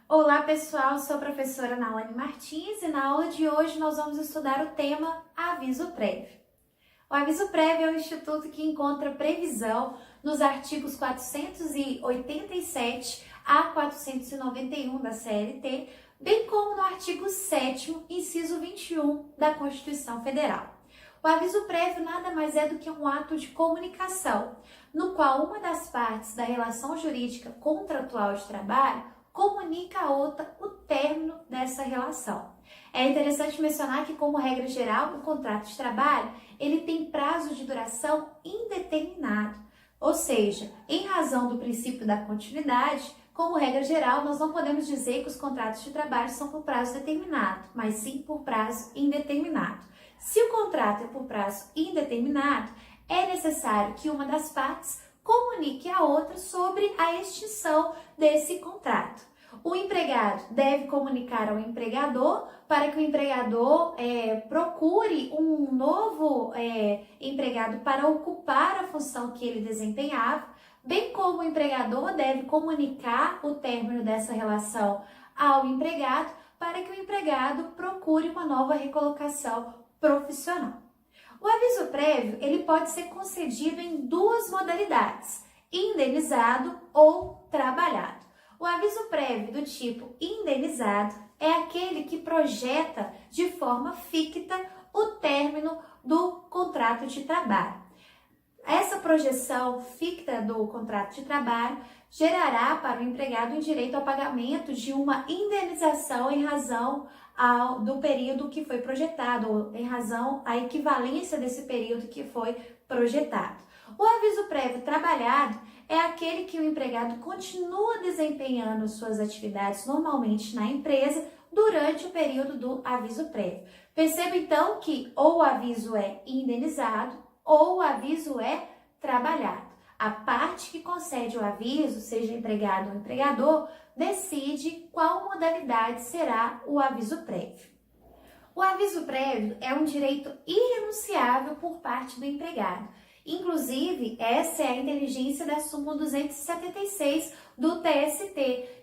Olá pessoal, sou a professora Naoane Martins e na aula de hoje nós vamos estudar o tema aviso prévio. O aviso prévio é um instituto que encontra previsão nos artigos 487 a 491 da CLT, bem como no artigo 7º, inciso 21 da Constituição Federal. O aviso prévio nada mais é do que um ato de comunicação, no qual uma das partes da relação jurídica contratual de trabalho comunica a outra o término dessa relação. É interessante mencionar que, como regra geral, o contrato de trabalho ele tem prazo de duração indeterminado, ou seja, em razão do princípio da continuidade, como regra geral, nós não podemos dizer que os contratos de trabalho são por prazo determinado, mas sim por prazo indeterminado. Se o contrato é por prazo indeterminado, é necessário que uma das partes comunique a outra sobre a extinção desse contrato. O empregado deve comunicar ao empregador para que o empregador procure um novo empregado para ocupar a função que ele desempenhava, bem como o empregador deve comunicar o término dessa relação ao empregado para que o empregado procure uma nova recolocação profissional. O aviso prévio ele pode ser concedido em duas modalidades, indenizado ou trabalhado. O aviso prévio do tipo indenizado é aquele que projeta de forma ficta o término do contrato de trabalho. Essa projeção ficta do contrato de trabalho gerará para o empregado o direito ao pagamento de uma indenização em razão do período que foi projetado, ou em razão à equivalência desse período que foi projetado. O aviso prévio trabalhado é aquele que o empregado continua desempenhando suas atividades normalmente na empresa durante o período do aviso prévio. Perceba então que ou o aviso é indenizado ou o aviso é trabalhado. A parte que concede o aviso, seja empregado ou empregador, decide qual modalidade será o aviso prévio. O aviso prévio é um direito irrenunciável por parte do empregado. Inclusive, essa é a inteligência da súmula 276 do TST,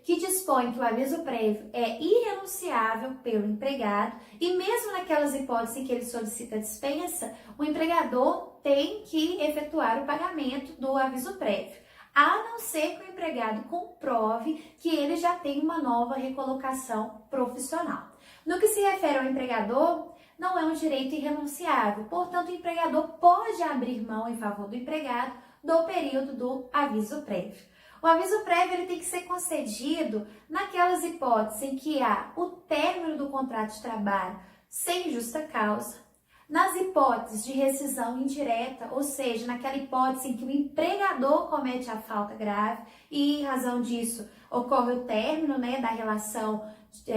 que dispõe que o aviso prévio é irrenunciável pelo empregado e mesmo naquelas hipóteses em que ele solicita dispensa, o empregador tem que efetuar o pagamento do aviso prévio, a não ser que o empregado comprove que ele já tem uma nova recolocação profissional. No que se refere ao empregador, não é um direito irrenunciável, portanto, o empregador pode abrir mão em favor do empregado do período do aviso prévio. O aviso prévio ele tem que ser concedido naquelas hipóteses em que há o término do contrato de trabalho sem justa causa, nas hipóteses de rescisão indireta, ou seja, naquela hipótese em que o empregador comete a falta grave e, em razão disso, ocorre o término da relação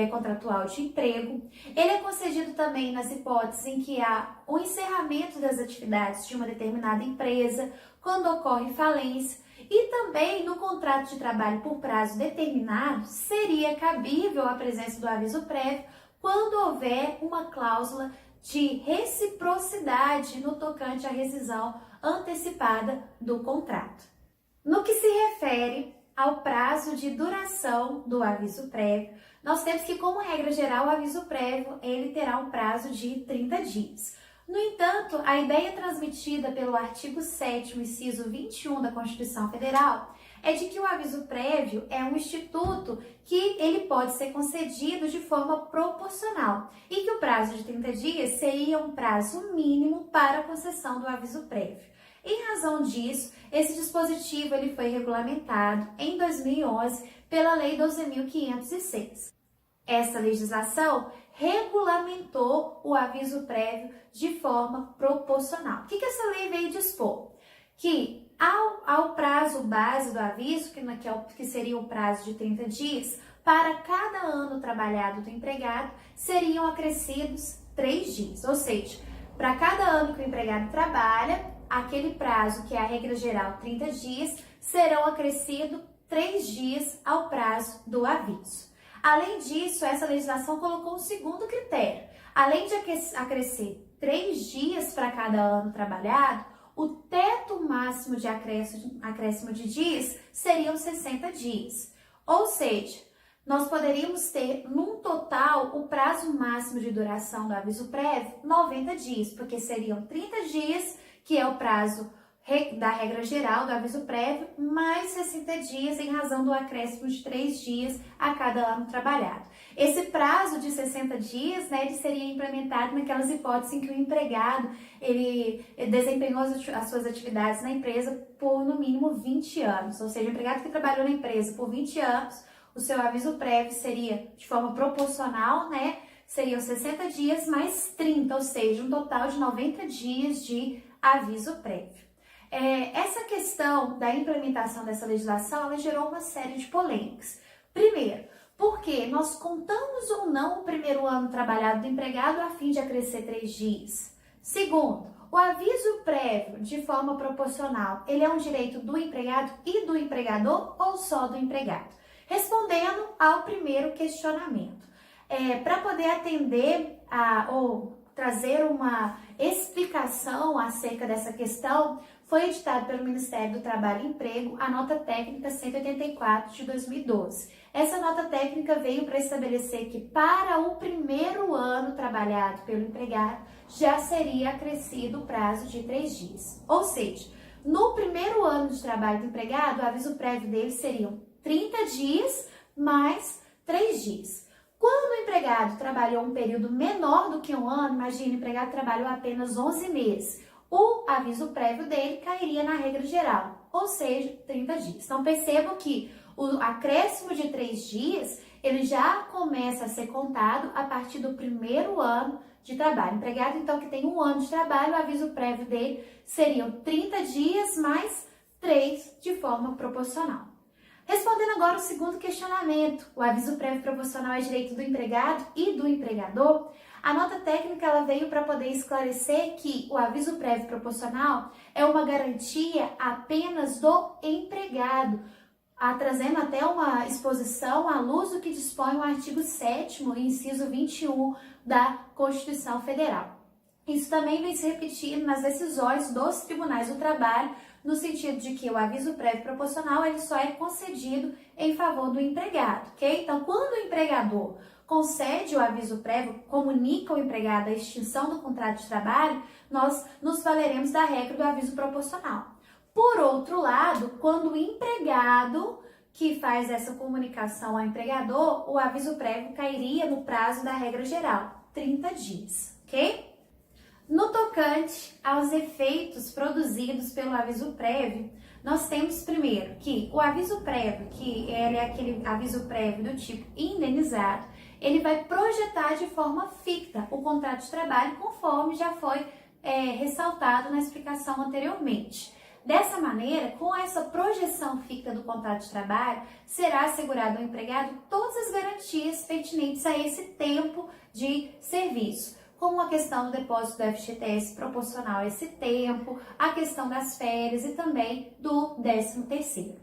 contratual de emprego. Ele é concedido também nas hipóteses em que há o encerramento das atividades de uma determinada empresa, quando ocorre falência, e também no contrato de trabalho por prazo determinado, seria cabível a presença do aviso prévio quando houver uma cláusula de reciprocidade no tocante à rescisão antecipada do contrato. No que se refere ao prazo de duração do aviso prévio, nós temos que, como regra geral, o aviso prévio ele terá um prazo de 30 dias. No entanto, a ideia transmitida pelo artigo 7º, inciso 21 da Constituição Federal, é de que o aviso prévio é um instituto que ele pode ser concedido de forma proporcional e que o prazo de 30 dias seria um prazo mínimo para a concessão do aviso prévio. Em razão disso, esse dispositivo ele foi regulamentado em 2011 pela Lei 12.506. Essa legislação regulamentou o aviso prévio de forma proporcional. O que essa lei veio dispor? Que ao prazo base do aviso, que seria o prazo de 30 dias, para cada ano trabalhado do empregado, seriam acrescidos 3 dias. Ou seja, para cada ano que o empregado trabalha, aquele prazo, que é a regra geral, 30 dias, serão acrescidos 3 dias ao prazo do aviso. Além disso, essa legislação colocou um segundo critério. Além de acrescer 3 dias para cada ano trabalhado, o teto máximo de acréscimo de dias seriam 60 dias. Ou seja, nós poderíamos ter, num total, o prazo máximo de duração do aviso prévio, 90 dias, porque seriam 30 dias, que é o prazo da regra geral do aviso prévio, mais 60 dias em razão do acréscimo de 3 dias a cada ano trabalhado. Esse prazo de 60 dias, né, ele seria implementado naquelas hipóteses em que o empregado ele desempenhou as suas atividades na empresa por no mínimo 20 anos, ou seja, o empregado que trabalhou na empresa por 20 anos, o seu aviso prévio seria de forma proporcional, né, seriam 60 dias mais 30, ou seja, um total de 90 dias de aviso prévio. Essa questão da implementação dessa legislação, ela gerou uma série de polêmicas. Primeiro, porque nós contamos ou não o primeiro ano trabalhado do empregado a fim de acrescer 3 dias. Segundo, o aviso prévio de forma proporcional, ele é um direito do empregado e do empregador ou só do empregado? Respondendo ao primeiro questionamento, para poder atender ou trazer uma explicação acerca dessa questão, foi editado pelo Ministério do Trabalho e Emprego a Nota Técnica 184 de 2012. Essa nota técnica veio para estabelecer que para o primeiro ano trabalhado pelo empregado já seria acrescido o prazo de 3 dias. Ou seja, no primeiro ano de trabalho do empregado, o aviso prévio dele seriam 30 dias mais 3 dias. Quando o empregado trabalhou um período menor do que um ano, imagine, o empregado trabalhou apenas 11 meses, o aviso prévio dele cairia na regra geral, ou seja, 30 dias. Então, percebam que o acréscimo de 3 dias, ele já começa a ser contado a partir do primeiro ano de trabalho. O empregado, então, que tem 1 ano de trabalho, o aviso prévio dele seriam 30 dias mais 3 de forma proporcional. Respondendo agora o segundo questionamento, o aviso prévio proporcional é direito do empregado e do empregador, a nota técnica ela veio para poder esclarecer que o aviso prévio proporcional é uma garantia apenas do empregado, trazendo até uma exposição à luz do que dispõe o artigo 7º, inciso 21 da Constituição Federal. Isso também vem se repetindo nas decisões dos tribunais do trabalho, no sentido de que o aviso prévio proporcional ele só é concedido em favor do empregado, ok? Então, quando o empregador concede o aviso prévio, comunica ao empregado a extinção do contrato de trabalho, nós nos valeremos da regra do aviso proporcional. Por outro lado, quando o empregado que faz essa comunicação ao empregador, o aviso prévio cairia no prazo da regra geral, 30 dias, ok? No tocante aos efeitos produzidos pelo aviso prévio, nós temos primeiro que o aviso prévio, que ele é aquele aviso prévio do tipo indenizado, ele vai projetar de forma ficta o contrato de trabalho, conforme já foi ressaltado na explicação anteriormente. Dessa maneira, com essa projeção ficta do contrato de trabalho, será assegurado ao empregado todas as garantias pertinentes a esse tempo de serviço, como a questão do depósito do FGTS proporcional a esse tempo, a questão das férias e também do 13º.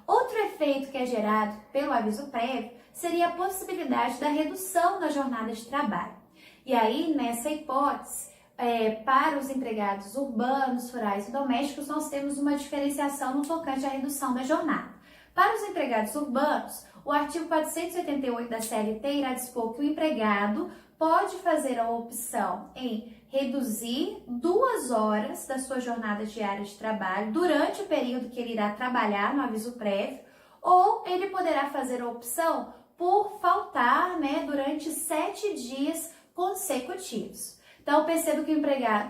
Outro efeito que é gerado pelo aviso prévio seria a possibilidade da redução da jornada de trabalho. E aí, nessa hipótese, para os empregados urbanos, rurais e domésticos, nós temos uma diferenciação no tocante à redução da jornada. Para os empregados urbanos, o artigo 488 da CLT irá dispor que o empregado pode fazer a opção em reduzir 2 horas da sua jornada diária de trabalho durante o período que ele irá trabalhar no aviso prévio, ou ele poderá fazer a opção por faltar, durante 7 dias consecutivos. Então, percebo que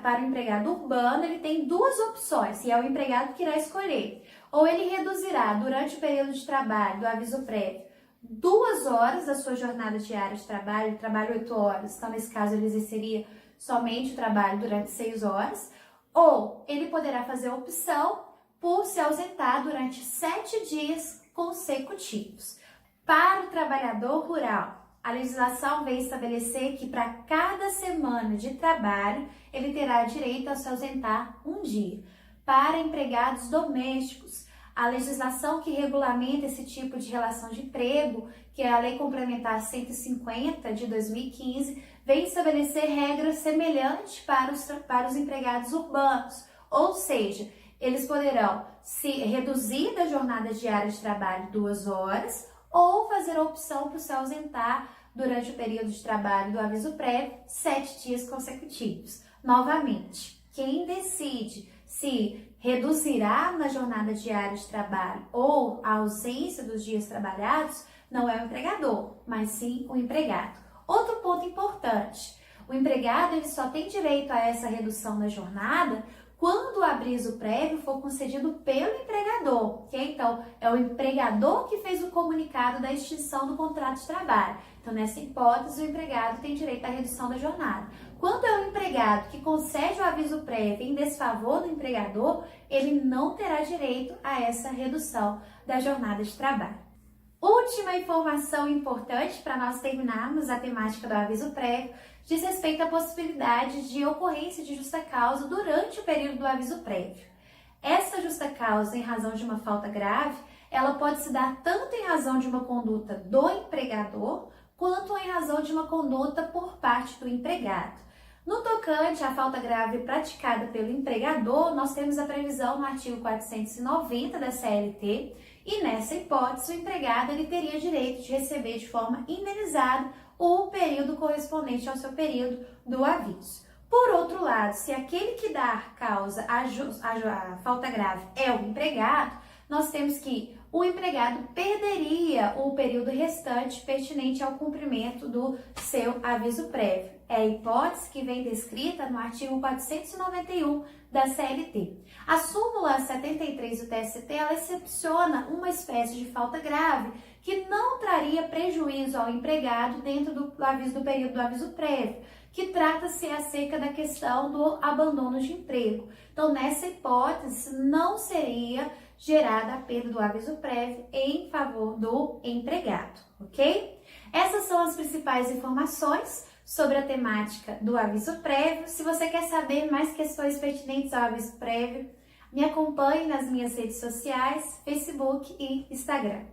para o empregado urbano, ele tem 2 opções, e é o empregado que irá escolher. Ou ele reduzirá durante o período de trabalho do aviso prévio 2 horas da sua jornada diária de trabalho, trabalho 8 horas, então nesse caso ele exerceria somente o trabalho durante 6 horas, ou ele poderá fazer a opção por se ausentar durante 7 dias consecutivos. Para o trabalhador rural, a legislação vem estabelecer que para cada semana de trabalho ele terá direito a se ausentar 1 dia. Para empregados domésticos, a legislação que regulamenta esse tipo de relação de emprego, que é a Lei Complementar 150 de 2015, vem estabelecer regras semelhantes para os empregados urbanos, ou seja, eles poderão se reduzir da jornada diária de trabalho 2 horas ou fazer a opção por se ausentar durante o período de trabalho do aviso prévio 7 dias consecutivos. Novamente, quem decide se reduzirá na jornada diária de trabalho ou a ausência dos dias trabalhados não é o empregador, mas sim o empregado. Outro ponto importante, o empregado ele só tem direito a essa redução na jornada quando o aviso prévio for concedido pelo empregador, ok? Então, é o empregador que fez o comunicado da extinção do contrato de trabalho. Então, nessa hipótese, o empregado tem direito à redução da jornada. Quando é o empregado que concede o aviso prévio em desfavor do empregador, ele não terá direito a essa redução da jornada de trabalho. Última informação importante para nós terminarmos a temática do aviso prévio diz respeito à possibilidade de ocorrência de justa causa durante o período do aviso prévio. Essa justa causa em razão de uma falta grave, ela pode se dar tanto em razão de uma conduta do empregador, quanto em razão de uma conduta por parte do empregado. No tocante à falta grave praticada pelo empregador, nós temos a previsão no artigo 490 da CLT, e nessa hipótese o empregado ele teria direito de receber de forma indenizada o período correspondente ao seu período do aviso. Por outro lado, se aquele que dá causa à falta grave é o empregado, nós temos que o empregado perderia o período restante pertinente ao cumprimento do seu aviso prévio. É a hipótese que vem descrita no artigo 491 da CLT. A súmula 73 do TST, ela excepciona uma espécie de falta grave que não traria prejuízo ao empregado dentro do aviso do período do aviso prévio, que trata-se acerca da questão do abandono de emprego. Então, nessa hipótese, não seria gerada a perda do aviso prévio em favor do empregado, ok? Essas são as principais informações sobre a temática do aviso prévio. Se você quer saber mais questões pertinentes ao aviso prévio, me acompanhe nas minhas redes sociais, Facebook e Instagram.